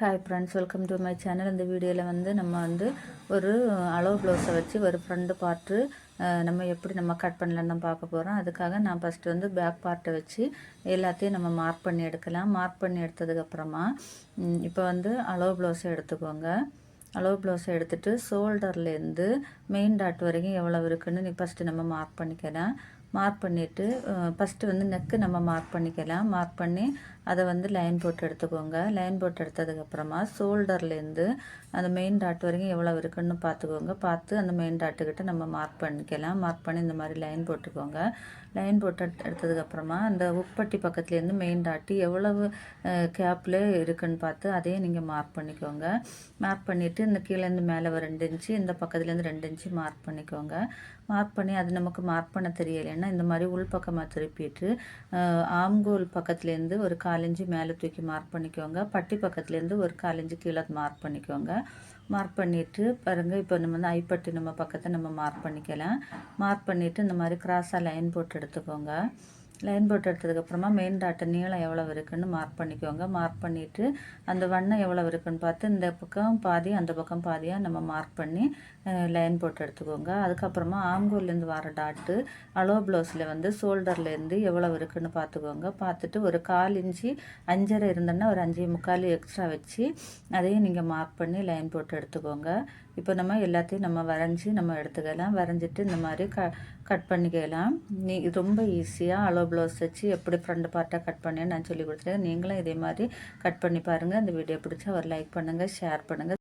Hi friends, welcome to my channel. இந்த வீடியோவில் நம்ம ஒரு அளவு ப்ளவுஸை வச்சு ஒரு ஃப்ரண்ட் பார்ட்டு நம்ம எப்படி கட் பண்ணலான்னு தான் பார்க்க போகிறோம். அதுக்காக நான் ஃபஸ்ட்டு பேக் பார்ட்டை வச்சு எல்லாத்தையும் நம்ம மார்க் பண்ணி எடுக்கலாம். மார்க் பண்ணி எடுத்ததுக்கப்புறமா இப்போ அளவு ப்ளவுஸை எடுத்துக்கோங்க. அளவு ப்ளவுஸை எடுத்துகிட்டு ஷோல்டர்லேருந்து மெயின் டாட் வரைக்கும் எவ்வளோ இருக்குன்னு ஃபஸ்ட்டு நம்ம மார்க் பண்ணிக்கலாம். மார்க் பண்ணிவிட்டு ஃபஸ்ட்டு நெக்கு நம்ம மார்க் பண்ணிக்கலாம். மார்க் பண்ணி அதை லைன் போட்டு எடுத்துக்கோங்க. லைன் போட்டு எடுத்ததுக்கப்புறமா ஷோல்டர்லேருந்து அந்த மெயின் டாட் வரைக்கும் எவ்வளோ இருக்குன்னு பார்த்துக்கோங்க. பார்த்து அந்த மெயின் டாட்டுக்கிட்ட நம்ம மார்க் பண்ணிக்கலாம். மார்க் பண்ணி இந்த மாதிரி லைன் போட்டுக்கோங்க. லைன் போட்டு எடுத்ததுக்கப்புறமா அந்த உப்பட்டி பக்கத்துலேருந்து மெயின் டாட்டு எவ்வளவு கேப்பில் இருக்குன்னு பார்த்து அதையும் நீங்கள் மார்க் பண்ணிக்கோங்க. மார்க் பண்ணிவிட்டு இந்த கீழேருந்து மேலே ஒரு 2 இன்ச்சு, இந்த பக்கத்துலேருந்து 2 இன்ச்சு மார்க் பண்ணிக்கோங்க. மார்க் பண்ணி அது நமக்கு மார்க் பண்ண தெரியலைன்னா இந்த மாதிரி உள் பக்கமாக திருப்பிட்டு ஆம்கோல் பக்கத்துலேருந்து ஒரு 1/4 இன்ச்சு மேலே தூக்கி மார்க் பண்ணிக்கோங்க. பட்டி பக்கத்துலேருந்து ஒரு 1/4 இன்ச்சு கீழே மார்க் பண்ணிக்கோங்க. மார்க் பண்ணிவிட்டு பாருங்கள், இப்போ நம்ம ஐப்பட்டி நம்ம பக்கத்தை நம்ம மார்க் பண்ணிக்கலாம். மார்க் பண்ணிவிட்டு இந்த மாதிரி கிராஸாக லைன் போட்டு எடுத்துக்கோங்க. லைன் போட்டு எடுத்ததுக்கப்புறமா மெயின் டாட்டை நீளம் எவ்வளோ இருக்குன்னு மார்க் பண்ணிக்கோங்க. மார்க் பண்ணிவிட்டு அந்த வண்ணம் எவ்வளோ இருக்குன்னு பார்த்து இந்த பக்கம் பாதி அந்த பக்கம் பாதியாக நம்ம மார்க் பண்ணி லைன் போட்டு எடுத்துக்கோங்க. அதுக்கப்புறமா ஆம்கோல்லேருந்து வர டாட்டு அளவு ப்ளவுஸில் ஷோல்டர்லேருந்து எவ்வளோ இருக்குன்னு பார்த்துக்கோங்க. பார்த்துட்டு ஒரு 1/4 இன்ச்சு 5.5 இருந்தோன்னா ஒரு 5.25 எக்ஸ்ட்ரா வச்சு அதையும் நீங்கள் மார்க் பண்ணி லைன் போட்டு எடுத்துக்கோங்க. இப்போ நம்ம எல்லாத்தையும் நம்ம வரைஞ்சி நம்ம எடுத்துக்கலாம். வரைஞ்சிட்டு இந்த மாதிரி கட் பண்ணிக்கலாம். ரொம்ப ஈஸியாக அளவு ப்ளவுஸ் வச்சு எப்படி ஃப்ரண்ட் பார்ட்டாக கட் பண்ணேன்னு நான் சொல்லி கொடுத்துருக்கேன். நீங்களும் இதே மாதிரி கட் பண்ணி பாருங்கள். இந்த வீடியோ பிடிச்சா ஒரு லைக் பண்ணுங்கள், ஷேர் பண்ணுங்கள்.